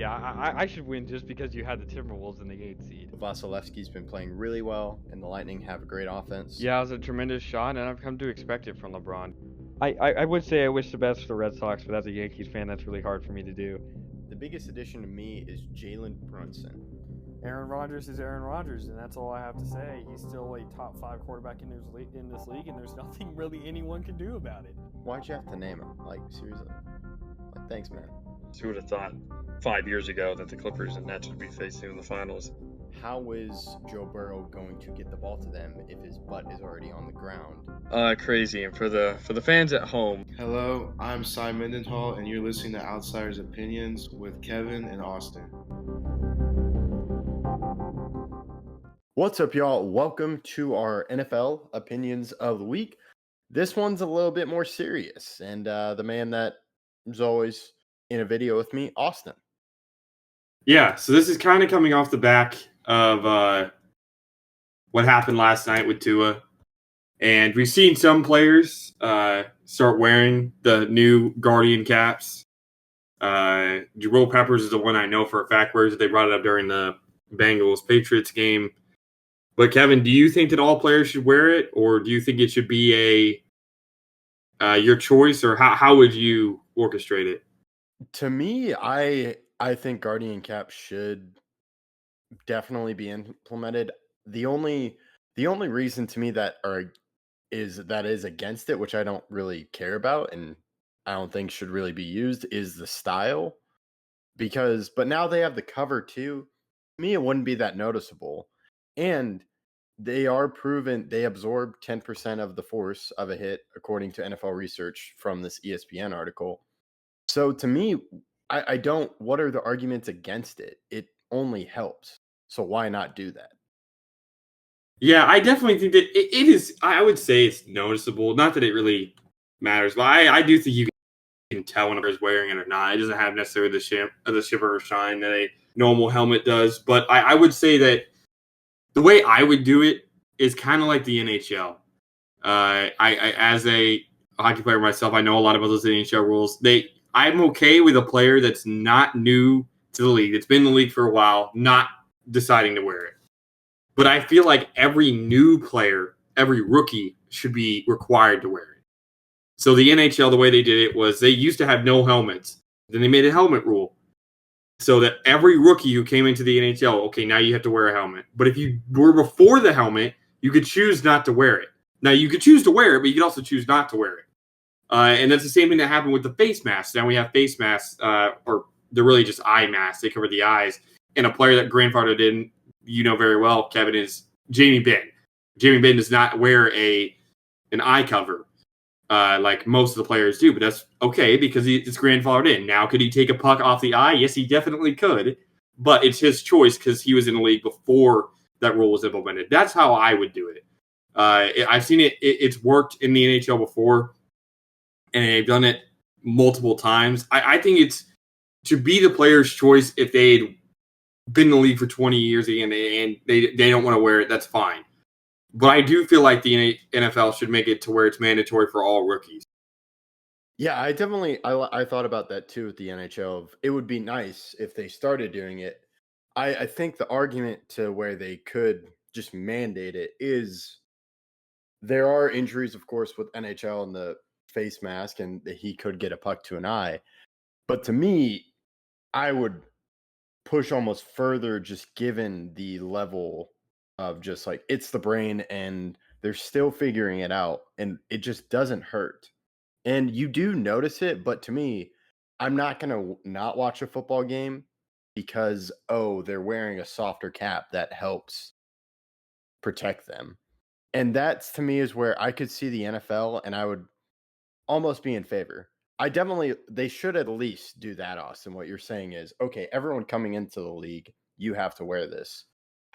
Yeah, I should win just because you had the Timberwolves in the 8th seed. Vasilevsky's been playing really well, and the Lightning have a great offense. Yeah, it was a tremendous shot, and I've come to expect it from LeBron. I would say I wish the best for the Red Sox, but as a Yankees fan, that's really hard for me to do. The biggest addition to me is Jalen Brunson. Aaron Rodgers is Aaron Rodgers, and that's all I have to say. He's still a top 5 quarterback in this league, and there's nothing really anyone can do about it. Why'd you have to name him? Like, seriously? Like, thanks, man. Who would have thought 5 years ago that the Clippers and Nets would be facing in the finals? How is Joe Burrow going to get the ball to them if his butt is already on the ground? Crazy. And for the fans at home, Hello, I'm Cy Mendenhall, and you're listening to Outsiders Opinions with Kevin and Austin. What's up, y'all? Welcome to our NFL Opinions of the Week. This one's a little bit more serious, and the man that is always in a video with me, Austin. Yeah, so this is kind of coming off the back of what happened last night with Tua. And we've seen some players start wearing the new Guardian caps. Jabril Peppers is the one I know for a fact wears it. They brought it up during the Bengals-Patriots game. But, Kevin, do you think that all players should wear it, or do you think it should be your choice, or how would you orchestrate it? To me, I think Guardian Cap should definitely be implemented. The only reason to me that is against it, which I don't really care about and I don't think should really be used, is the style. But now they have the cover too. To me, it wouldn't be that noticeable. And they are proven they absorb 10% of the force of a hit, according to NFL research from this ESPN article. So to me, I don't, what are the arguments against it? It only helps. So why not do that? Yeah, I definitely think that it is. I would say it's noticeable. Not that it really matters, but I do think you can tell when a player's wearing it or not. It doesn't have necessarily the shimmer or shine that a normal helmet does. But I would say that the way I would do it is kind of like the NHL. I as a hockey player myself, I know a lot about those NHL rules. I'm okay with a player that's not new to the league, that's been in the league for a while, not deciding to wear it. But I feel like every new player, every rookie should be required to wear it. So the NHL, the way they did it was they used to have no helmets. Then they made a helmet rule so that every rookie who came into the NHL, okay, now you have to wear a helmet. But if you were before the helmet, you could choose not to wear it. Now, you could choose to wear it, but you could also choose not to wear it. And that's the same thing that happened with the face masks. Now we have face masks, or they're really just eye masks. They cover the eyes. And a player that grandfathered in, you know very well, Kevin, is Jamie Benn. Jamie Benn does not wear an eye cover like most of the players do, but that's okay because it's grandfathered in. Now, could he take a puck off the eye? Yes, he definitely could, but it's his choice because he was in the league before that rule was implemented. That's how I would do it. I've seen it. It's worked in the NHL before, and they've done it multiple times. I think it's to be the player's choice if they'd been in the league for 20 years and they don't want to wear it, that's fine. But I do feel like the NFL should make it to where it's mandatory for all rookies. Yeah, I thought about that too with the NHL. It would be nice if they started doing it. I think the argument to where they could just mandate it is there are injuries, of course, with NHL and the face mask, and he could get a puck to an eye. But to me, I would push almost further just given the level of just like it's the brain and they're still figuring it out and it just doesn't hurt. And you do notice it, but to me, I'm not going to not watch a football game because, they're wearing a softer cap that helps protect them. And that's to me is where I could see the NFL and I would almost be in favor. They should at least do that, Austin. What you're saying is, okay, everyone coming into the league, you have to wear this.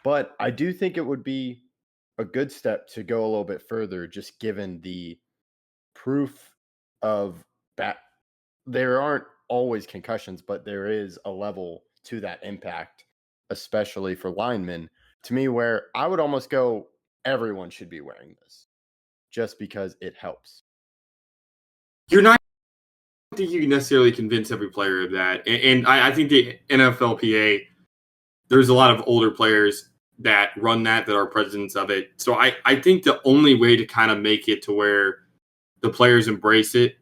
But I do think it would be a good step to go a little bit further, just given the proof of that there aren't always concussions, but there is a level to that impact, especially for linemen, to me, where I would almost go, everyone should be wearing this just because it helps. You're not think you can necessarily convince every player of that. And I think the NFLPA, there's a lot of older players that run that are presidents of it. So I think the only way to kind of make it to where the players embrace it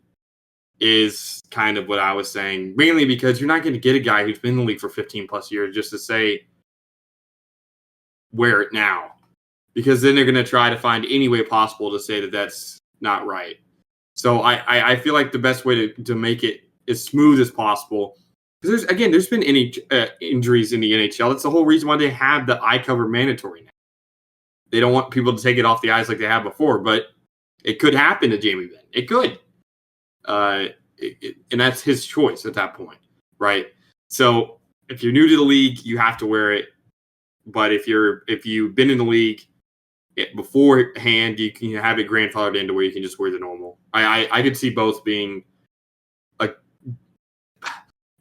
is kind of what I was saying, mainly because you're not going to get a guy who's been in the league for 15 plus years just to say, wear it now. Because then they're going to try to find any way possible to say that that's not right. So I feel like the best way to make it as smooth as possible, because there's been any injuries in the NHL. That's the whole reason why they have the eye cover mandatory now. They don't want people to take it off the eyes like they have before, but it could happen to Jamie Benn. It could. And that's his choice at that point, right? So if you're new to the league, you have to wear it. But if you've been in the league beforehand, you can have it grandfathered into where you can just wear the normal. I could see both being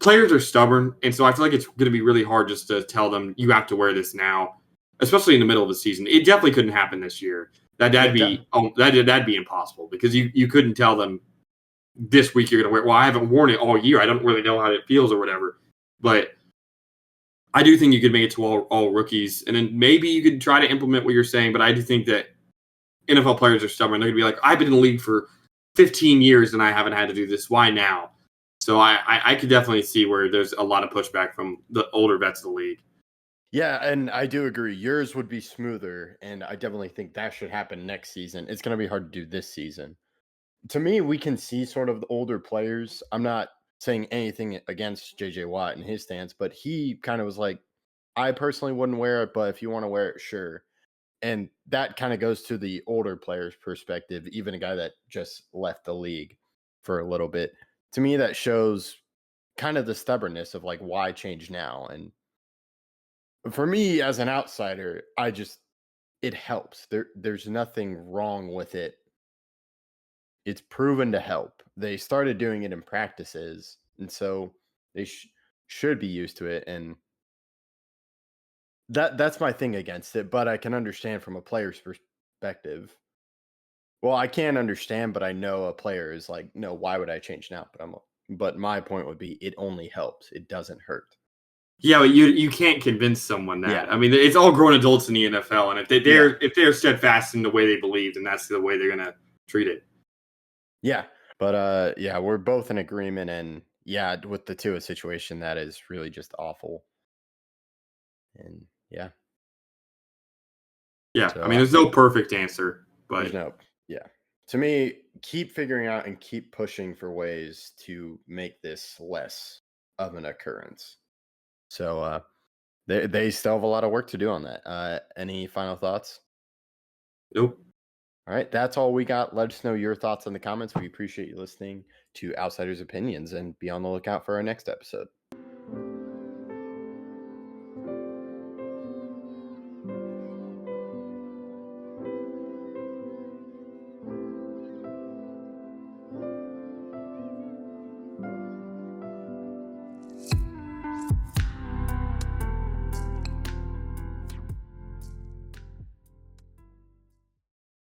players are stubborn, and so I feel like it's going to be really hard just to tell them you have to wear this now, especially in the middle of the season. It definitely couldn't happen this year. That'd be impossible because you couldn't tell them this week you're going to wear. Well, I haven't worn it all year. I don't really know how it feels or whatever, but I do think you could make it to all rookies, and then maybe you could try to implement what you're saying. But I do think that NFL players are stubborn. They're going to be like, I've been in the league for 15 years and I haven't had to do this. Why now? So I could definitely see where there's a lot of pushback from the older vets of the league. Yeah, and I do agree. Yours would be smoother, and I definitely think that should happen next season. It's going to be hard to do this season. To me, we can see sort of the older players. I'm not saying anything against JJ Watt and his stance, but he kind of was like, I personally wouldn't wear it, but if you want to wear it, sure. And that kind of goes to the older player's perspective, even a guy that just left the league for a little bit. To me, that shows kind of the stubbornness of like, why change now? And for me as an outsider, it helps. There's nothing wrong with it. It's proven to help. They started doing it in practices, and so they should be used to it. And that's my thing against it. But I can understand from a player's perspective. Well, I can't understand, but I know a player is like, no, why would I change now? But my point would be, it only helps. It doesn't hurt. Yeah, but you can't convince someone that. Yeah. I mean, it's all grown adults in the NFL, and if they're steadfast in the way they believe, then that's the way they're gonna treat it. Yeah, but yeah, we're both in agreement, and yeah, with the Tua situation, that is really just awful. And yeah, I mean, there's no perfect answer, but yeah. To me, keep figuring out and keep pushing for ways to make this less of an occurrence. So they still have a lot of work to do on that. Any final thoughts? Nope. All right, that's all we got. Let us know your thoughts in the comments. We appreciate you listening to Outsiders Opinions, and be on the lookout for our next episode.